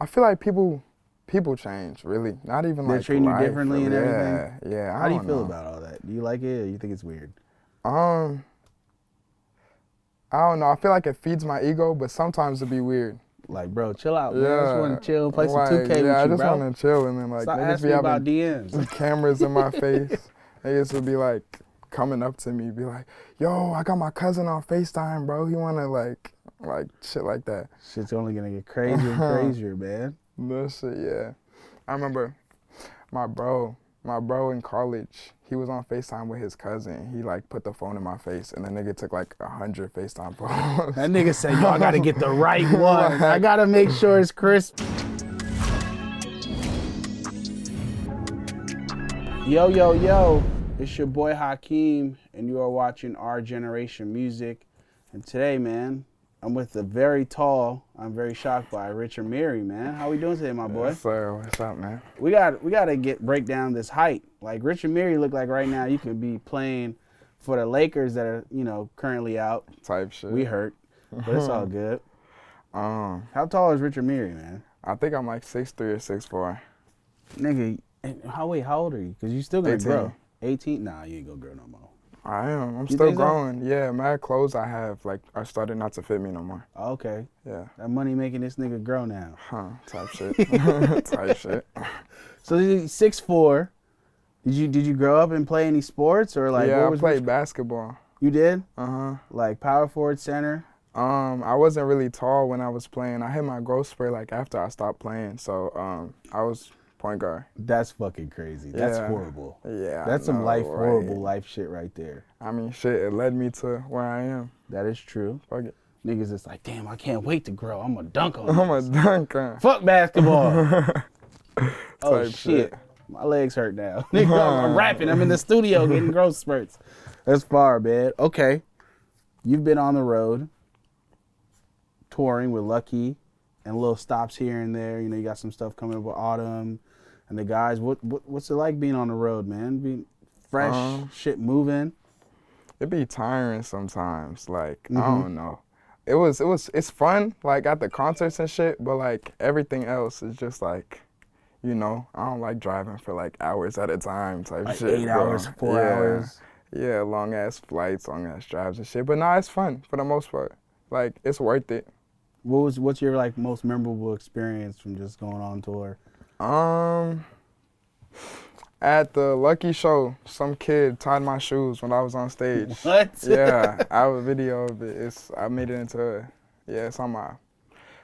I feel like people change, really. Not even They're like treating you life, differently and everything? Yeah. How do you feel know. about all that? Do you like it or you think it's weird? I don't know. I feel like it feeds my ego, but sometimes it'd be weird. Like, bro, chill out, man. I just want to chill and play some 2K with you, bro. Yeah, I just want to chill, and then like Stop niggas asking be me about having DMs. cameras in my face. Niggas would be like coming up to me, be like, "Yo, I got my cousin on FaceTime, bro. He wanna like shit like that." Shit's only gonna get crazier and crazier, man. That shit, yeah. I remember my bro in college, he was on FaceTime with his cousin. He like put the phone in my face and the nigga took like 100 FaceTime photos. That nigga said, yo, I gotta get the right one. I gotta make sure it's crisp. Yo, yo, yo. It's your boy Hakeem and you are watching Our Generation Music. And today, man, I'm with the very tall, I'm very shocked by Rich Amiri, man. How we doing today, my boy? Yes, sir. What's up, man? We gotta break down this height. Like Rich Amiri look like right now you could be playing for the Lakers that are, you know, currently out. Type shit. We hurt, but it's all good. How tall is Rich Amiri, man? I think I'm like 6'3" or 6'4". Nigga, how old are you? Cause you still gonna 18. grow. 18? Nah, you ain't gonna grow no more. I am. I'm You still think so? growing. Yeah, mad clothes I have like are starting not to fit me no more. Okay. Yeah. That money making this nigga grow now. Huh? Type shit. Type shit. So 6'4". Did you grow up and play any sports or like? Yeah, what was I played basketball. You did? Like power forward, center. I wasn't really tall when I was playing. I hit my growth spurt like after I stopped playing. So I was point guard. That's fucking crazy. That's Yeah. horrible. Yeah. That's some right? horrible life shit right there. I mean, shit, it led me to where I am. That is true. Fuck it. Niggas is like, damn, I can't wait to grow. I'm gonna dunk on I'm a this. dunker. Fuck basketball. Oh Type shit. My legs hurt now. Nigga, I'm rapping. I'm in the studio getting growth spurts. That's far, man. Okay. You've been on the road touring with Lucki and little stops here and there. You know, you got some stuff coming up with Autumn and the guys. What's it like being on the road, man? Being fresh, shit moving. It be tiring sometimes. Like, I don't know. It's fun, like at the concerts and shit, but like everything else is just like, you know, I don't like driving for like hours at a time type Like shit. 8 bro. hours, 4 hours. Yeah, long ass flights, long ass drives and shit. But nah, it's fun for the most part. Like, it's worth it. What's your like most memorable experience from just going on tour? At the Lucki show, some kid tied my shoes when I was on stage. What? Yeah, I have a video of it. I made it into it's on my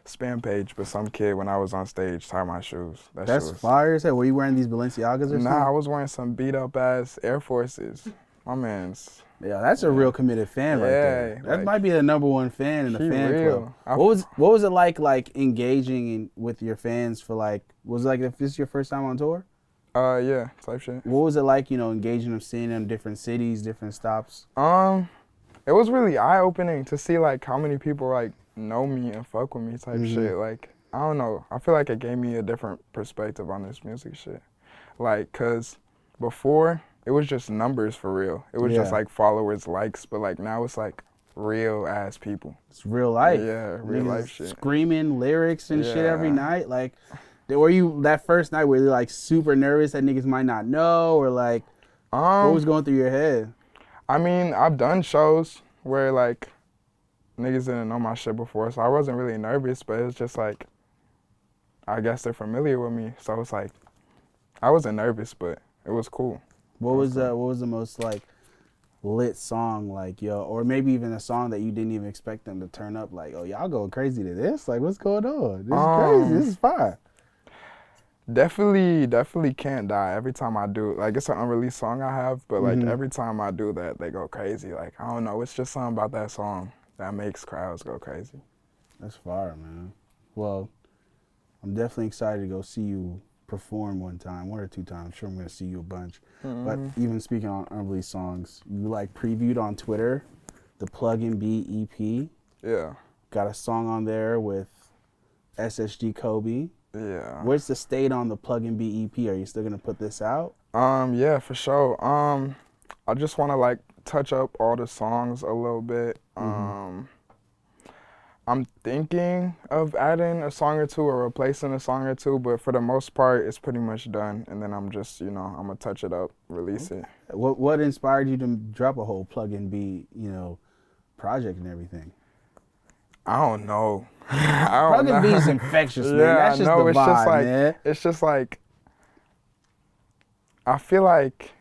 spam page, but some kid when I was on stage tied my shoes. That's fire as hell. Were you wearing these Balenciagas or something? Nah, I was wearing some beat up ass Air Forces. My man's. Yeah, that's a real committed fan right there. That like, might be the #1 fan in the fan real. club. What was it like engaging with your fans for like? Was it like if this is your first time on tour? Yeah, type shit. What was it like, you know, engaging them, seeing them different cities, different stops? It was really eye opening to see like how many people like know me and fuck with me type shit. Like, I don't know. I feel like it gave me a different perspective on this music shit. Like, cause before it was just numbers for real. It was just like followers, likes, but like now it's like real ass people. It's real life. Yeah, real life shit. Screaming lyrics and shit every night. Like, were you that first night were you like super nervous that niggas might not know or like what was going through your head? I mean, I've done shows where like niggas didn't know my shit before, so I wasn't really nervous, but it was just like I guess they're familiar with me, so it's like I wasn't nervous, but it was cool. What was the most like lit song like, yo, or maybe even a song that you didn't even expect them to turn up like, oh, y'all going crazy to this? Like, what's going on? This is crazy. This is fire. Definitely Can't Die. Every time I do, like, it's an unreleased song I have, but like every time I do that, they go crazy. Like, I don't know, it's just something about that song that makes crowds go crazy. That's fire, man. Well, I'm definitely excited to go see you perform one or two times. I'm sure I'm gonna see you a bunch. But even speaking on unreleased songs, you like previewed on Twitter the PlugNB EP. Yeah. Got a song on there with ssgkobe. Yeah. Where's the state on the PlugNB EP? Are you still gonna put this out? Yeah, for sure. I just wanna like touch up all the songs a little bit. I I'm thinking of adding a song or two or replacing a song or two, but for the most part, it's pretty much done. And then I'm just, I'm gonna touch it up, release it. What inspired you to drop a whole PlugNB, project and everything? I don't know. I don't know. PlugNB is infectious, man. Yeah, That's just no, the it's vibe, just like, man. it's just like, I feel like,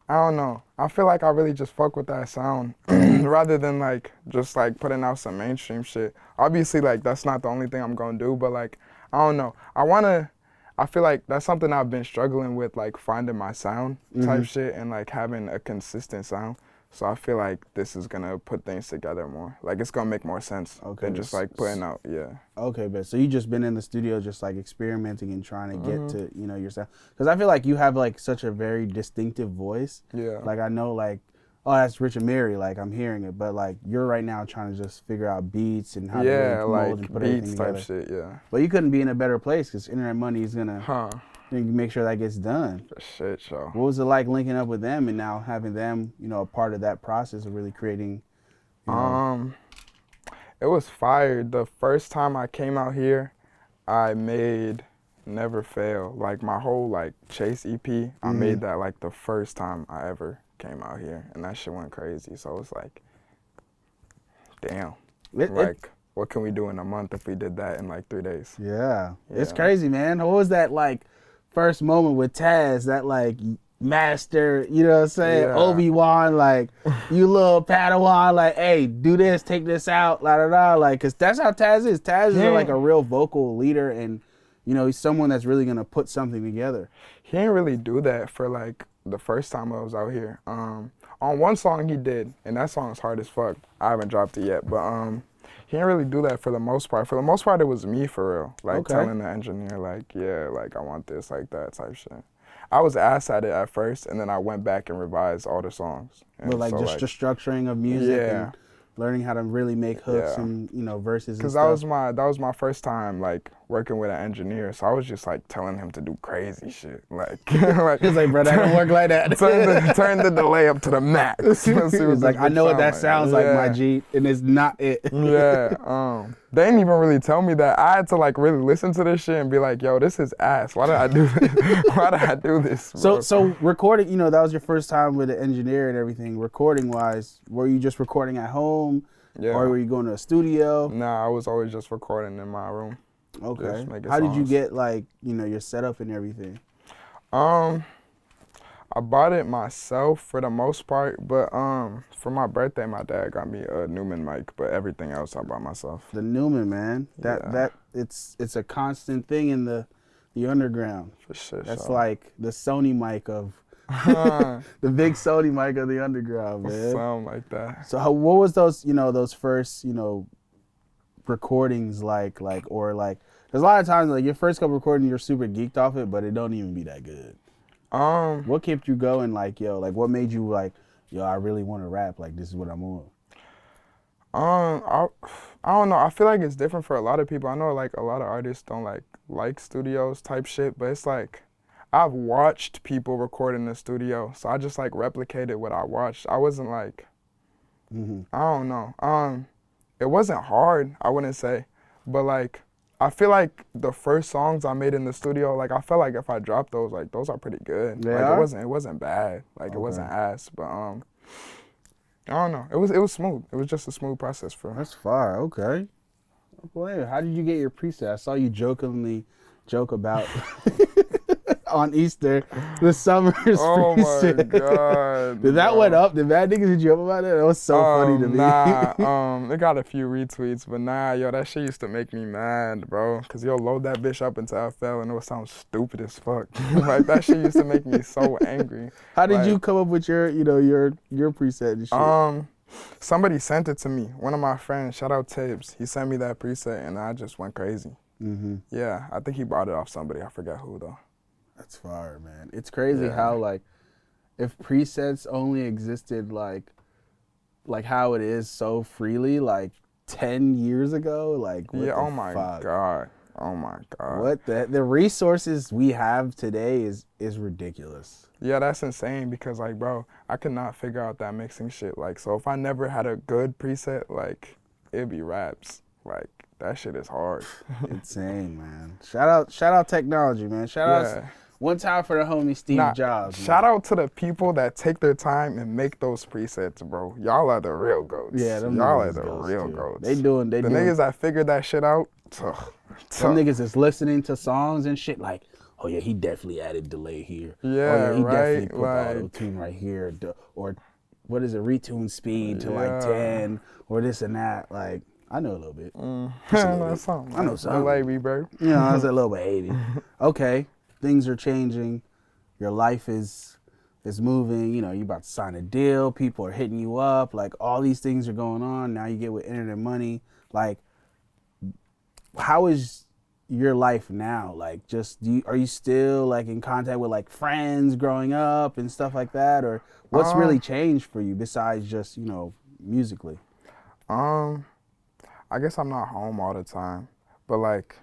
I don't know. I feel like I really just fuck with that sound rather than like just like putting out some mainstream shit. Obviously, like that's not the only thing I'm gonna do, but like I don't know. I feel like that's something I've been struggling with, like finding my sound type shit and like having a consistent sound. So I feel like this is gonna put things together more. Like it's gonna make more sense than just like putting out, Okay, but so you just been in the studio just like experimenting and trying to get to, your sound. Because I feel like you have like such a very distinctive voice. Yeah. Like I know like, oh, that's Rich Amiri, like I'm hearing it. But like you're right now trying to just figure out beats and how to really mold and put everything together. beats type shit, yeah. But you couldn't be in a better place because Internet Money is gonna make sure that gets done. For shit, show. What was it like linking up with them and now having them, a part of that process of really creating? It was fire. The first time I came out here, I made Never Fail. Like my whole like Chase EP, I made that like the first time I ever came out here, and that shit went crazy. So it's like, damn. What can we do in a month if we did that in like 3 days? Yeah. It's crazy, man. What was that like first moment with Taz? That like master, you know what I'm saying? Yeah. Obi-Wan, like you little Padawan, like, hey, do this, take this out, la da da, like, cause that's how Taz is. Taz is like a real vocal leader, and he's someone that's really gonna put something together. He didn't really do that for like the first time I was out here. On one song he did, and that song is hard as fuck. I haven't dropped it yet, but he didn't really do that for the most part. For the most part, it was me for real, like telling the engineer, like, yeah, like I want this, like that type shit. I was ass at it at first, and then I went back and revised all the songs. But like so, just the structuring of music and learning how to really make hooks and verses. Because that was my first time like working with an engineer, so I was just like telling him to do crazy shit, like he's like, bro, that don't work like that. turn the delay up to the max. He's like, I know what that sounds like, my G, and it's not it. They didn't even really tell me that. I had to like really listen to this shit and be like, yo, this is ass. Why did I do this? Why did I do this? Bro? So recording, that was your first time with the engineer and everything. Recording wise, were you just recording at home? Yeah. Or were you going to a studio? Nah, I was always just recording in my room. Okay. How did you get like, your setup and everything? I bought it myself for the most part, but for my birthday, my dad got me a Newman mic, but everything else I bought myself. The Newman, man, that it's a constant thing in the underground. For sure. That's like the Sony mic of the big Sony mic of the underground, man. Something like that. So what was those, those first, recordings like, or like, there's a lot of times like your first couple recordings you're super geeked off it, but it don't even be that good. What kept you going? Like, yo, like what made you like, yo, I really want to rap. Like, this is what I'm on. I don't know. I feel like it's different for a lot of people. I know like a lot of artists don't like studios type shit, but it's like I've watched people record in the studio, so I just like replicated what I watched. I wasn't like, I don't know. It wasn't hard, I wouldn't say, but like I feel like the first songs I made in the studio, like I felt like if I dropped those, like those are pretty good. Yeah? Like it wasn't bad. Like it wasn't ass, but I don't know. It was smooth. It was just a smooth process for. That's fire. Okay. Well, how did you get your preset? I saw you jokingly joke about on Easter the summer's preset. Oh my god! Did that went up? Did bad niggas hit you up about that? That was so funny to me. Nah, it got a few retweets, but nah, yo, that shit used to make me mad, bro. Cause you'll load that bitch up into FL and it would sound stupid as fuck. Like that shit used to make me so angry. How did you come up with your preset and shit? Somebody sent it to me. One of my friends, shout out Tibbs, he sent me that preset and I just went crazy. Yeah, I think he bought it off somebody. I forgot who though. That's fire, man. It's crazy how like if presets only existed like how it is so freely like 10 years ago, like what oh my god. What the resources we have today is ridiculous. Yeah, that's insane because like bro, I could not figure out that mixing shit. Like so if I never had a good preset, like it'd be raps. Like that shit is hard. Insane, man. Shout out technology, man. Shout out one time for the homie Steve Jobs. Shout out to the people that take their time and make those presets, bro. Y'all are the real goats. Yeah, y'all are the real goats. They doing the niggas that figured that shit out. Some niggas is listening to songs and shit like, oh yeah, he definitely added delay here. Yeah, oh, yeah, he right. definitely put auto-tune right here. Or what is it, retune speed to like 10 or this and that. Like, I know a little bit. I know something. I know something. Delay reverb. You know, I was a little bit 80. Okay, things are changing. Your life is moving. You know, you about to sign a deal. People are hitting you up. Like, all these things are going on. Now you get with internet money. Like, how is your life now? Like, just are you still like in contact with like friends growing up and stuff like that, or what's really changed for you besides just, you know, musically? I guess I'm not home all the time, but like,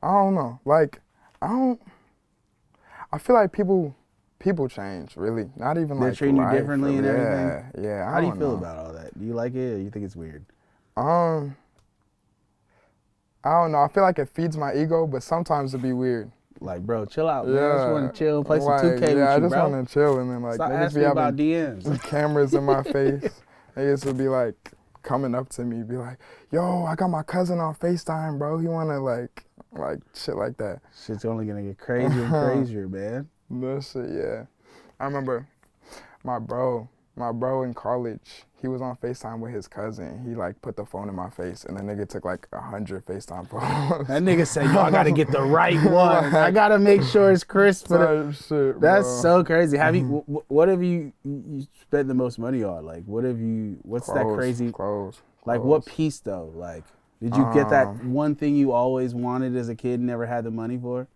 I don't know. Like, I feel like people change, really. Not even They're like treating life, you differently and everything. Yeah. How do you feel about all that? Do you like it, or you think it's weird? I don't know. I feel like it feeds my ego, but sometimes it be weird. Like, bro, chill out, man. I just want to chill and play some 2K with you, bro. Yeah, I just want to chill, and then like stop niggas asking be about having DMs. cameras in my face. Niggas would be like coming up to me, be like, "Yo, I got my cousin on FaceTime, bro. He wanna like shit like that." Shit's only gonna get crazier and crazier, man. That shit, yeah. I remember my bro in college, he was on FaceTime with his cousin. He like put the phone in my face, and the nigga took like 100 FaceTime photos. That nigga said, yo, I gotta get the right one. I gotta make sure it's crisp. Shit, bro. That's so crazy. Have you? What have you spent the most money on? Like, what's that crazy? Clothes. Like, what piece though? Like, did you get that one thing you always wanted as a kid and never had the money for?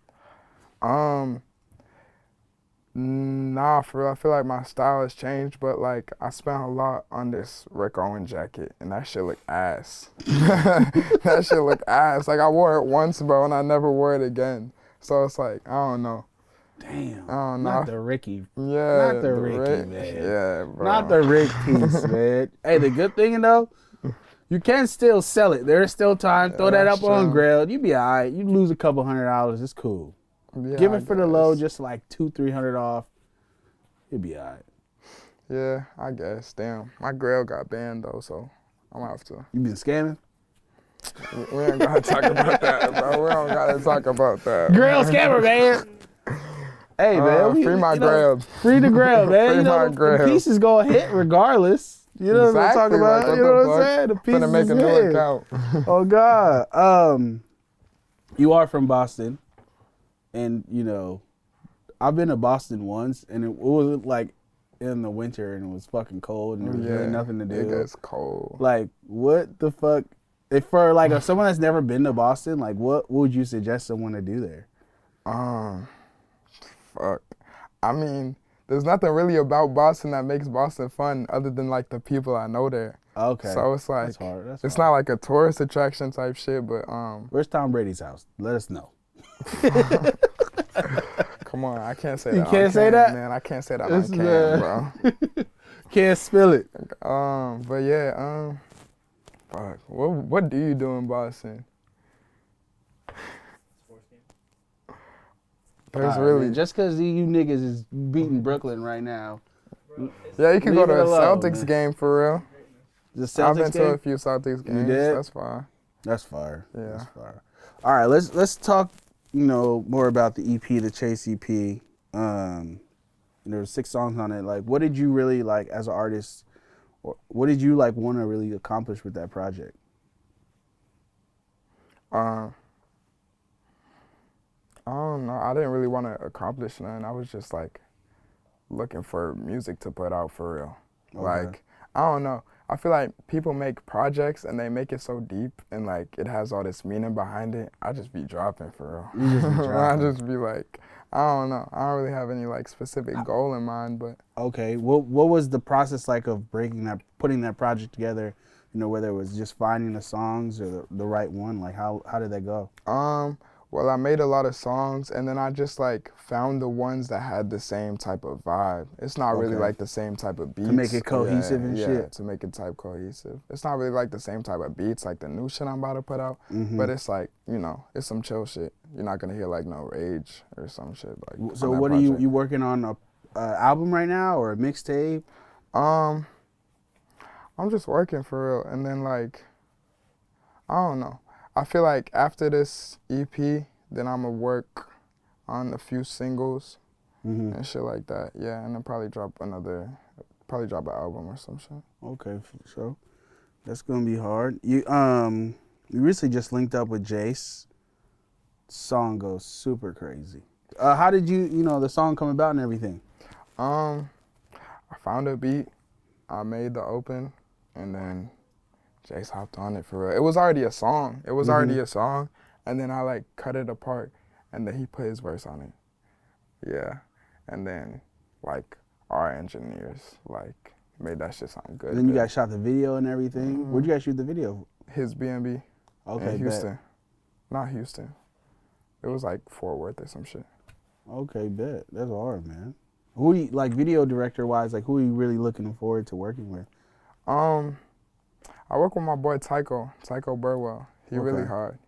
Nah, for real. I feel like my style has changed, but like I spent a lot on this Rick Owens jacket, and that shit look ass. That shit look ass. Like I wore it once, bro, and I never wore it again. So it's like, I don't know. Damn. I don't know. Not the Ricky. Yeah. Not the Ricky, man. Yeah, bro. Not the Rick piece, man. Hey, the good thing though, you can still sell it. There's still time. Throw that up on Grail. You be all right. You lose a couple $100. It's cool. Yeah, give it for the low, just like $200-300 off. You'll be all right. Yeah, I guess. Damn, my Grail got banned though, so I'm gonna have to. You been scamming? We ain't gotta talk about that, bro. We don't gotta talk about that. Grail scammer, man. Hey, man. Free my Grail. Free the Grail, man. Free my Grail. The piece is gonna hit regardless. You know what I'm talking about? Like, you know what I'm saying? The piece is make a new account. Oh God. You are from Boston. And, you know, I've been to Boston once, and it was like in the winter, and it was fucking cold, and there was really nothing to do. It gets cold. Like, what the fuck? If for like someone that's never been to Boston, like, what would you suggest someone to do there? Fuck. I mean, there's nothing really about Boston that makes Boston fun, other than like the people I know there. Okay. So it's like that's hard. It's not like a tourist attraction type shit, but Where's Tom Brady's house? Let us know. Come on, I can't say that. You can't say that? Man, I can't say that on cam, bro. Can't spill it. But yeah, fuck. What do you do in Boston? Sports game. There's really just because you niggas is beating Brooklyn right now. Yeah, you can go leave to it a alone, Celtics man. game for real. The Celtics I've been game? to a few Celtics games. did? That's fine. That's fire. Yeah. That's fire. All right, let's talk, you know, more about the EP, the Chase EP. There's 6 songs on it. Like, what did you really like as an artist, or what did you like want to really accomplish with that project? I don't know. I didn't really want to accomplish nothing. I was just like looking for music to put out for real. Okay. Like, I don't know. I feel like people make projects and they make it so deep and like it has all this meaning behind it. I just be dropping for real. You just be dropping. I just be like, I don't know. I don't really have any like specific goal in mind, but. Okay. What was the process like of putting that project together? You know, whether it was just finding the songs or the right one. Like, how did that go? Well, I made a lot of songs, and then I just like found the ones that had the same type of vibe. It's not really like the same type of beats. To make it cohesive and shit. Yeah, to make it type cohesive. It's not really like the same type of beats like the new shit I'm about to put out, but it's like, you know, it's some chill shit. You're not gonna hear like no rage or some shit like. So what project. Are you working on a album right now or a mixtape? I'm just working for real, and then like, I don't know. I feel like after this EP, then I'm gonna work on a few singles and shit like that. Yeah, and then probably drop an album or some shit. Okay, for sure. That's gonna be hard. You recently just linked up with Jace. Song goes super crazy. How did the song come about and everything? I found a beat, I made the open, and then Jace hopped on it for real. It was already a song. And then I like cut it apart, and then he put his verse on it. Yeah, and then like our engineers like made that shit sound good. And then you guys shot the video and everything. Where'd you guys shoot the video? His B&B. Okay, in Houston. Not Houston. It was like Fort Worth or some shit. Okay, bet. That's hard, man. Who do you, like video director wise, like who are you really looking forward to working with? I work with my boy Tycho Burwell. He really hard.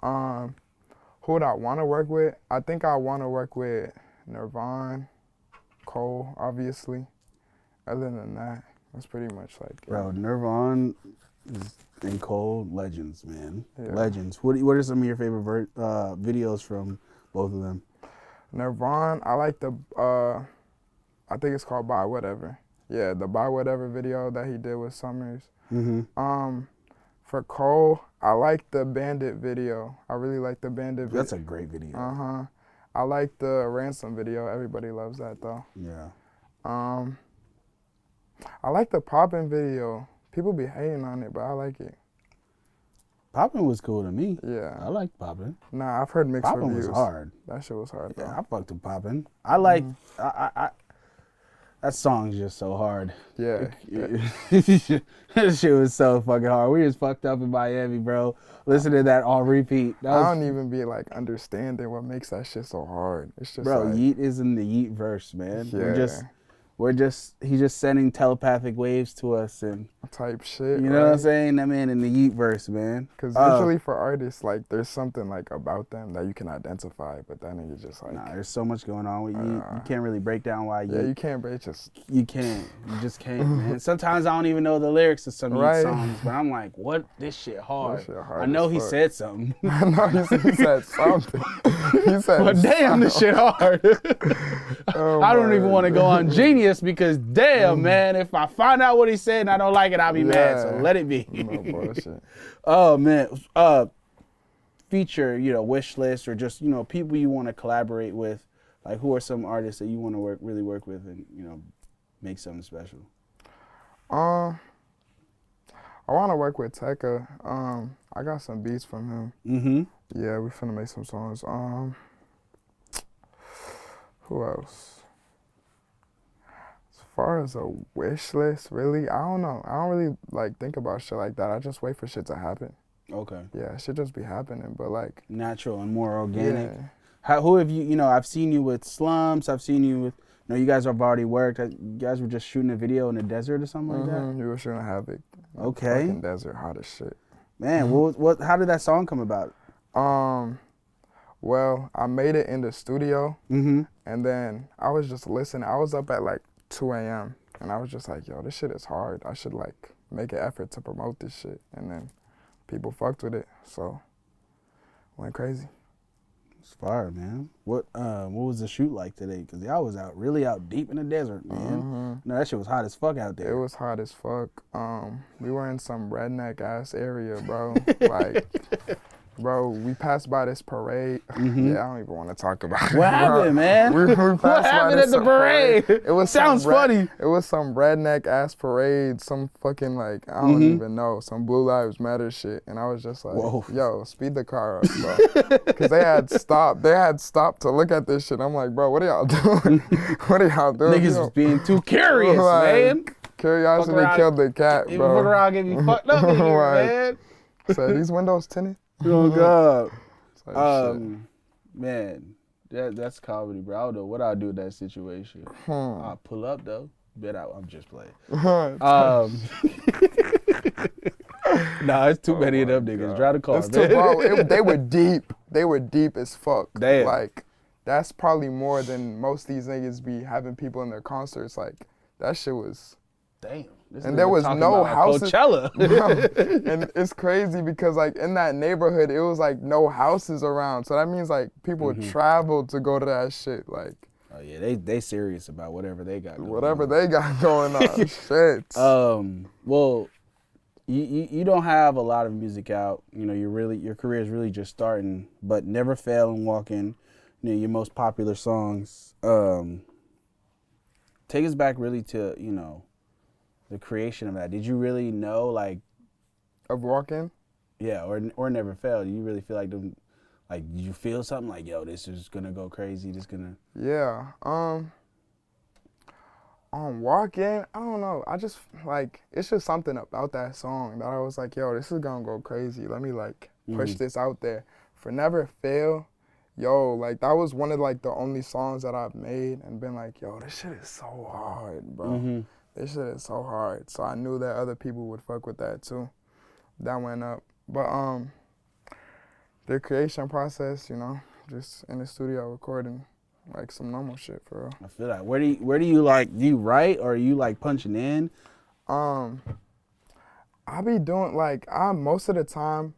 Who would I want to work with? I think I want to work with Nirvan, Cole, obviously. Other than that, that's pretty much like. Bro, Nirvan and Cole, legends, man. Yeah. Legends. What are some of your favorite videos from both of them? Nirvan, I like the, I think it's called Buy Whatever. Yeah, the Buy Whatever video that he did with Summers. For Cole, I like the Bandit video. I really like the Bandit video. That's a great video. I like the Ransom video. Everybody loves that though. Yeah. I like the Poppin' video. People be hating on it, but I like it. Poppin' was cool to me. Yeah. I like Poppin'. Nah, I've heard mixed reviews. Poppin' was hard. That shit was hard though. Yeah, I fucked with Poppin'. I like, that song's just so hard. Yeah. That shit was so fucking hard. We was fucked up in Miami, bro. Listen to that on repeat. I don't even be like understanding what makes that shit so hard. It's just bro, like, Yeet is in the Yeet verse, man. Yeah. He's just sending telepathic waves to us and type shit. You know what I'm saying? That man in the Yeet verse, man. Because usually for artists, like there's something like about them that you can identify, but then you're just like, nah, there's so much going on with Yeet. You can't really break down why Yeet. Yeah, you can't break You can't. You just can't, man. Sometimes I don't even know the lyrics to some Yeet songs, but I'm like, what? This shit hard. I know he said something. I know he said something. He said, but damn, this shit hard. I don't even want to go on Genius because damn, man, if I find out what he said and I don't like it, I'll be mad. So let it be. No bullshit. Oh man, feature, Wishlist or just people you want to collaborate with. Like, who are some artists that you want to really work with and make something special? I want to work with Tecca. I got some beats from him. Yeah, we finna make some songs. Who else? As far as a wish list, really, I don't know. I don't really like think about shit like that. I just wait for shit to happen. Okay. Yeah, it should just be happening, but like natural and more organic. Yeah. Who have you? I've seen you with Slumps. I've seen you with. You guys have already worked. You guys were just shooting a video in the desert or something like that. We were shooting Havoc. Okay. Fucking desert, hot as shit. Man, what? How did that song come about? Well, I made it in the studio, and then I was just listening. I was up at like 2 a.m. and I was just like, yo, this shit is hard. I should like make an effort to promote this shit. And then people fucked with it, so went crazy. It's fire, man. What was the shoot like today? Because y'all was really out deep in the desert, man. No, that shit was hot as fuck out there. It was hot as fuck. We were in some redneck ass area, bro. Like, bro, we passed by this parade. Yeah, I don't even want to talk about it. What happened, man? What happened at the parade? It was sounds funny. It was some redneck ass parade, some fucking like I don't even know, some Blue Lives Matter shit, and I was just like, whoa, yo, speed the car up, bro, because they had stopped to look at this shit. I'm like, bro, what are y'all doing? What are y'all doing? Niggas was being too curious, man. Curiosity killed the cat, bro. Fuck around, get me fucked up in here, man. So these windows tinted. Oh God. Shit. Man, that's comedy, bro. I don't know what I'll do in that situation. I'll pull up though. I'm just playing. Nah, it's too many of them niggas. Drive the car, It's man. too, bro. They were deep. They were deep as fuck. Damn. Like, that's probably more than most of these niggas be having people in their concerts. Like, that shit was. Damn. And there was no houses. Coachella. Bro, and it's crazy because, like, in that neighborhood, it was, like, no houses around. So that means, like, people would travel to go to that shit. Like. Oh, yeah. They serious about whatever they got going on. Whatever they got going on. Shit. Well, you don't have a lot of music out. You know, your career is really just starting, but Never Fail and Walking, you know, your most popular songs. Take us back really to, you know, the creation of that. Did you really know, like, of Walking? Yeah, or Never Fail. Do you really feel like them? Like, did you feel something like, yo, this is gonna go crazy? This gonna. Yeah. On Walking, I don't know. I just, like, it's just something about that song that I was like, yo, this is gonna go crazy. Let me, like, push this out there. For Never Fail, yo, like, that was one of, like, the only songs that I've made and been like, yo, this shit is so hard, bro. This shit is so hard. So I knew that other people would fuck with that, too. That went up. But, the creation process, you know, just in the studio recording, like some normal shit for real. I feel like where do you like, do you write or are you like punching in? I be doing like most of the time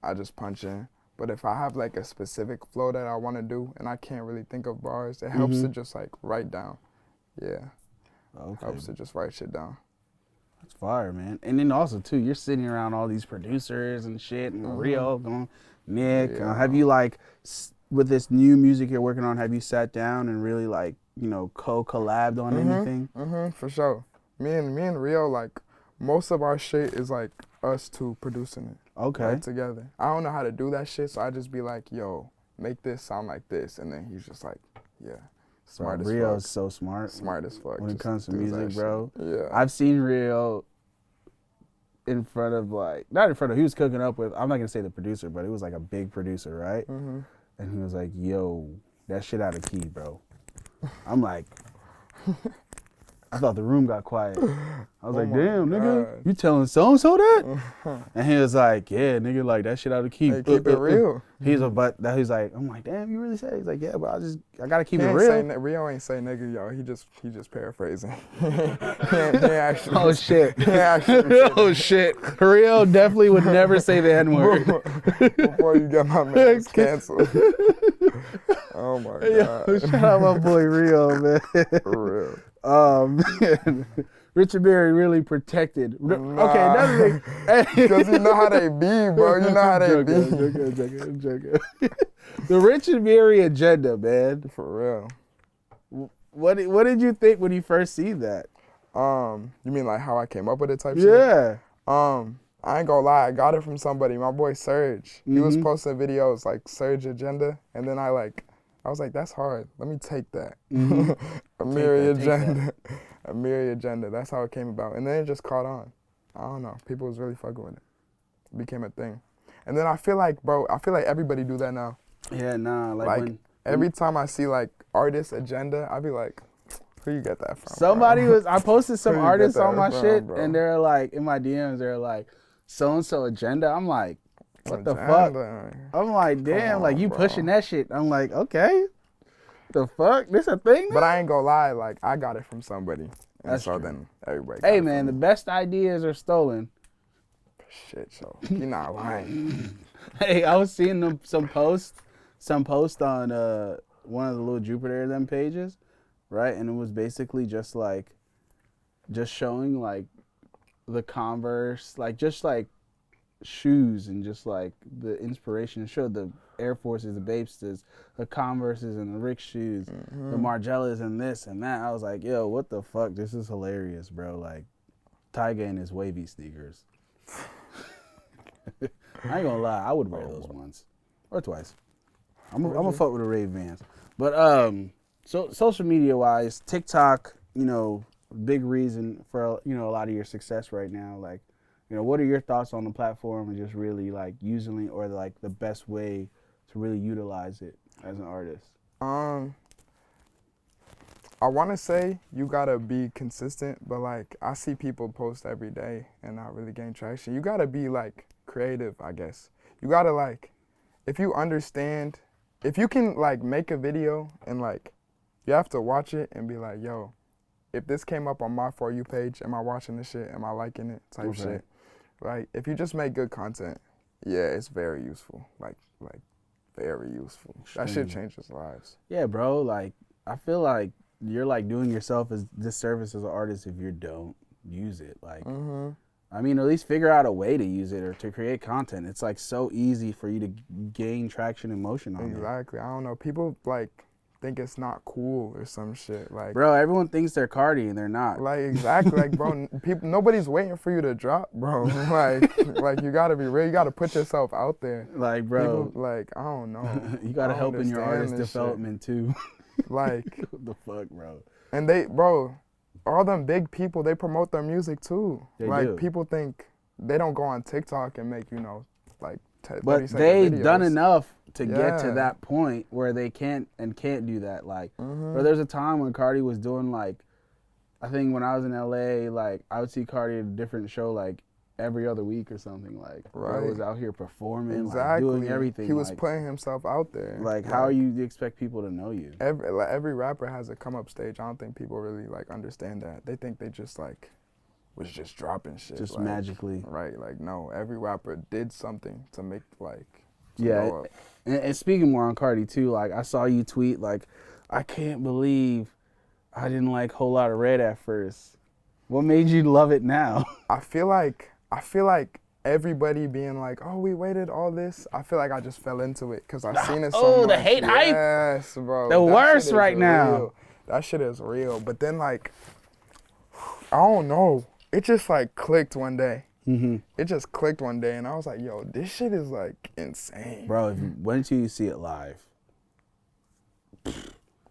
I just punch in. But if I have like a specific flow that I want to do and I can't really think of bars, it helps to just like write down. Yeah. Okay. Helps to just write shit down. That's fire, man. And then also too, you're sitting around all these producers and shit, and Rio, going, Nick. Yeah. Have you like, with this new music you're working on, have you sat down and really like, you know, collabed on anything? For sure. Me and Rio, like, most of our shit is like us two producing it. Okay. Like, together. I don't know how to do that shit, so I just be like, yo, make this sound like this, and then he's just like, yeah. Smart as fuck. Rio's so smart. Smart as fuck. When it just comes to music, bro. Yeah. I've seen Rio in front of like, not in front of, he was cooking up with, I'm not going to say the producer, but it was like a big producer, right? And he was like, yo, that shit out of key, bro. I'm like, I thought the room got quiet. I was like, damn, nigga, you telling so-and-so that? And he was like, yeah, nigga, like, that shit out of key. Hey, keep it real. He's like, I'm like, damn, you really said it? He's like, yeah, but I gotta keep it real. Rio ain't say nigga, yo. He just paraphrasing. he actually. Oh shit. He actually. Oh shit. Rio definitely would never say the N-word. Before you get my man canceled. Oh my god. Yo, shout out my boy Rio, man. For real. Man. Rich Amiri really protected. Okay, another thing. Because you know how they be, bro. You know how they be. Joking. The Rich Amiri agenda, man. For real. What did you think when you first seen that? You mean like how I came up with it type shit? Yeah. I ain't gonna lie, I got it from somebody, my boy Serge. He was posting videos like Serge Agenda, and then I was like, that's hard. Let me take that. Amiri Agenda. Amiri Agenda. That's how it came about. And then it just caught on. I don't know. People was really fucking with it. It became a thing. And then I feel like everybody do that now. Yeah, nah. Like every time I see like artist agenda, I be like, who you get that from? Somebody bro? I posted some artists on my shit, bro? and they're like, in my DMs, they're like, so-and-so agenda. I'm like, what the fuck? I'm like, damn, like you pushing that shit. I'm like, okay. The fuck? This a thing now? But I ain't gonna lie, like I got it from somebody. And That's so true. then everybody Hey got it man, from the me. best ideas are stolen. Shit, so you're not lying. Hey, I was seeing some post on one of the Little Jupiter them pages, right? And it was basically just showing like the Converse, like just like shoes and just like the inspiration. It showed the Air Forces, the Bapesters, the Converses and the Rick shoes, the Margielas and this and that. I was like, yo, what the fuck? This is hilarious, bro. Like Tyga and his wavy sneakers. I ain't gonna lie, I would wear those once or twice. I'm gonna fuck with the Ray Vans. But so social media wise, TikTok, you know, big reason for, you know, a lot of your success right now. Like, You know, what are your thoughts on the platform and just really like using it, or like the best way to really utilize it as an artist? I want to say you gotta be consistent, but like I see people post every day and not really gain traction. You gotta be like creative, I guess. You gotta like, if you understand, if you can like make a video and like, you have to watch it and be like, yo, if this came up on my For You page, am I watching this shit? Am I liking it? Type shit. Like, if you just make good content, yeah, it's very useful. Like very useful. That shit changes lives. Yeah, bro. Like, I feel like you're like doing yourself a disservice as an artist if you don't use it. Like, I mean, at least figure out a way to use it or to create content. It's like so easy for you to gain traction and motion on it. Exactly. I don't know. People like think it's not cool or some shit. Like, bro, everyone thinks they're Carti and they're not. Like, exactly. Like, bro, people, nobody's waiting for you to drop, bro. Like you gotta be real. You gotta put yourself out there. Like, bro, people, like, I don't know. You gotta help in your artist development too. Like, what the fuck, bro? And bro, all them big people, they promote their music too. They like, do. People think they don't go on TikTok and make, like, but they've videos. done enough to get to that point where they can't do that. Like, bro, there's a time when Carti was doing like, I think when I was in LA, like I would see Carti at a different show like every other week or something. Like, bro was out here performing, like doing everything. He was like, putting himself out there. Like, how you expect people to know you? Every rapper has a come up stage. I don't think people really like understand that. They think they just like was just dropping shit. Just like, magically. Right. Like, no, every rapper did something to make like. Yeah. And speaking more on Carti too, like I saw you tweet like, I can't believe I didn't like Whole Lotta Red at first. What made you love it now? I feel like everybody being like, oh, we waited all this. I feel like I just fell into it because I've seen it so much. Oh, the hate hype. Yes, bro. The worst right now. That shit is real. But then like, I don't know. It just like clicked one day. It just clicked one day, and I was like, "Yo, this shit is like insane." Bro, when did you see it live?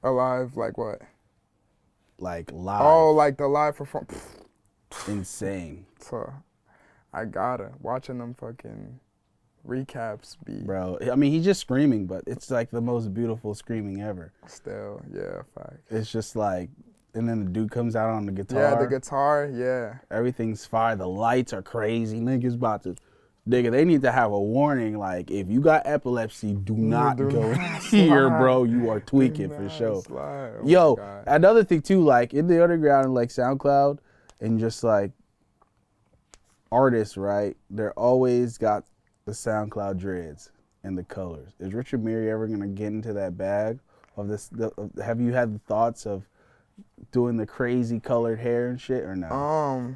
Alive, like what? Like live. Oh, like the live perform. Insane. So, I gotta watching them fucking recaps be. Bro, I mean, he's just screaming, but it's like the most beautiful screaming ever. Still, yeah, fact. It's just like. And then the dude comes out on the guitar. Yeah, the guitar, yeah. Everything's fire. The lights are crazy. Niggas about to... Nigga, they need to have a warning. Like, if you got epilepsy, do not go here, bro. You are tweaking for sure. Oh, yo, another thing, too, like, in the underground, like, SoundCloud, and just, like, artists, right? They're always got the SoundCloud dreads and the colors. Is Rich Amiri ever going to get into that bag of this? Have you had the thoughts of doing the crazy colored hair and shit or no?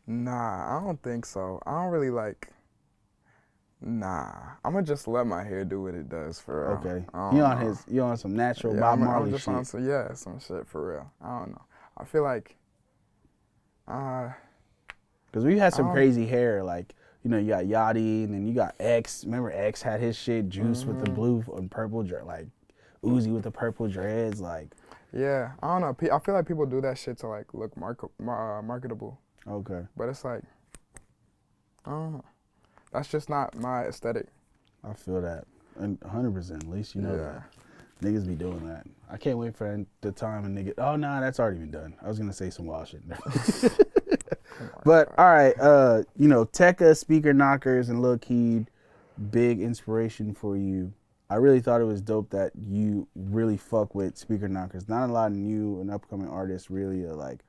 Nah, I don't think so. I don't really like. Nah, I'm gonna just let my hair do what it does for real. Okay, you on some natural Bob Marley just shit. On some shit for real. I don't know. I feel like. Cause we had some crazy hair, like you got Yachty, and then you got X. Remember X had his shit, Juice with the blue and purple, like Uzi with the purple dreads, like. Yeah, I don't know. I feel like people do that shit to like look marketable. Okay. But it's like, I don't know. That's just not my aesthetic. I feel that, and 100%. At least you know that. Niggas be doing that. I can't wait for the time and nigga. Oh nah, that's already been done. I was gonna say some wild shit. But all right, Tecca, SpeakerKnockerz, and Lil Keed, big inspiration for you. I really thought it was dope that you really fuck with SpeakerKnockerz. Not a lot of new and upcoming artists really like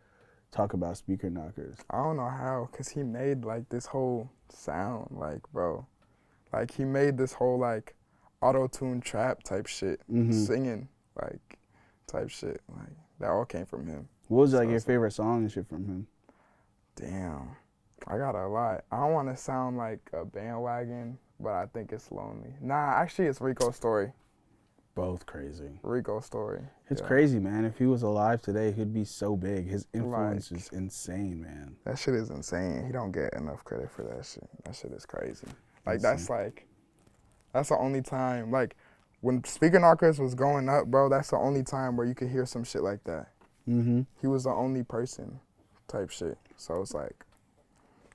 talk about SpeakerKnockerz. I don't know how, cause he made like this whole sound, like bro, like he made this whole like auto-tune trap type shit, singing like type shit, like that all came from him. What was like your favorite song and shit from him? Damn, I got a lot. I don't want to sound like a bandwagon, but I think it's lonely. Nah, actually it's Rico's Story. Both crazy. Rico's Story. It's crazy, man. If he was alive today, he'd be so big. His influence is insane, man. That shit is insane. He don't get enough credit for that shit. That shit is crazy. Like, that's the only time, like, when SpeakerKnockerz was going up, bro, that's the only time where you could hear some shit like that. He was the only person type shit. So it's like,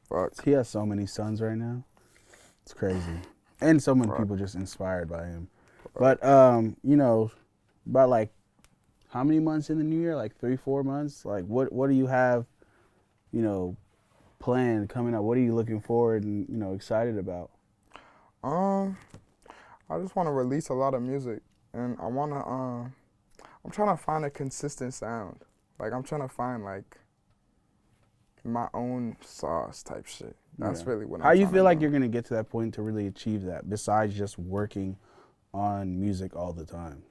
Fuck. He has so many sons right now. It's crazy. And so many people just inspired by him. But, you know, about like, how many months in the new year? Like 3-4 months? Like, what do you have, you know, planned coming up? What are you looking forward and, you know, excited about? I just want to release a lot of music, and I want to, I'm trying to find a consistent sound. Like, I'm trying to find, like, my own sauce type shit. That's really what I'm How trying you to feel like do. you're going to get to that point to really achieve that, besides just working on music all the time?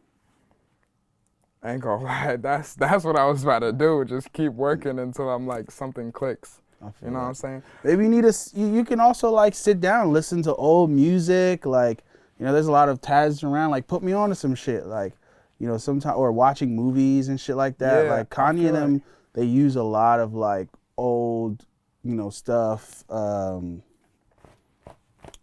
I ain't gonna lie, that's what I was about to do. Just keep working until I'm like something clicks. You know what I'm saying? Maybe you need you can also like sit down and listen to old music. Like, you know, there's a lot of Taz around. Like, put me on to some shit. Like, you know, sometimes, or watching movies and shit like that. Yeah, like Kanye and them, they use a lot of like old, you know, stuff.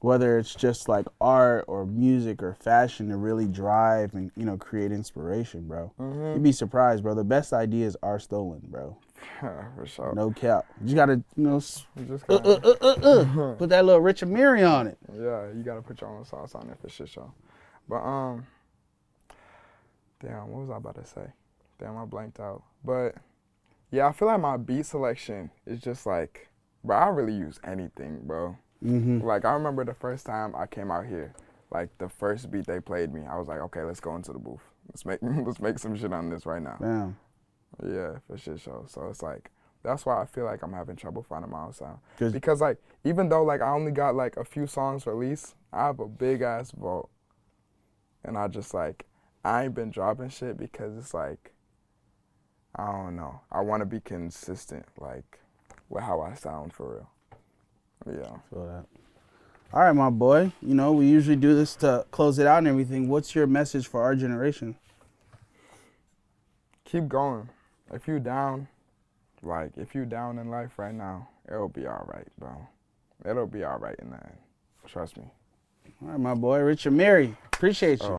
Whether it's just like art or music or fashion to really drive and, you know, create inspiration, bro. You'd be surprised, bro. The best ideas are stolen, bro. For sure. No cap. You just gotta, you know, You put that little Rich Amiri on it. Yeah, you gotta put your own sauce on it for shit show. But damn, what was I about to say? Damn, I blanked out. But yeah, I feel like my beat selection is just like, bro, I really use anything, bro. Like, I remember the first time I came out here, like the first beat they played me, I was like, okay, let's go into the booth. Let's make some shit on this right now. Damn. Yeah, for shit show. So it's like, that's why I feel like I'm having trouble finding my own sound. 'Cause- Because like, even though like I only got like a few songs released, I have a big ass vault. And I just like, I ain't been dropping shit because it's like, I don't know. I want to be consistent, like, with how I sound for real. Yeah. Feel that. All right, my boy. You know, we usually do this to close it out and everything. What's your message for our generation? Keep going. If you down, like, if you down in life right now, it'll be all right, bro. It'll be all right in the end. Trust me. All right, my boy. Rich Amiri. Appreciate you.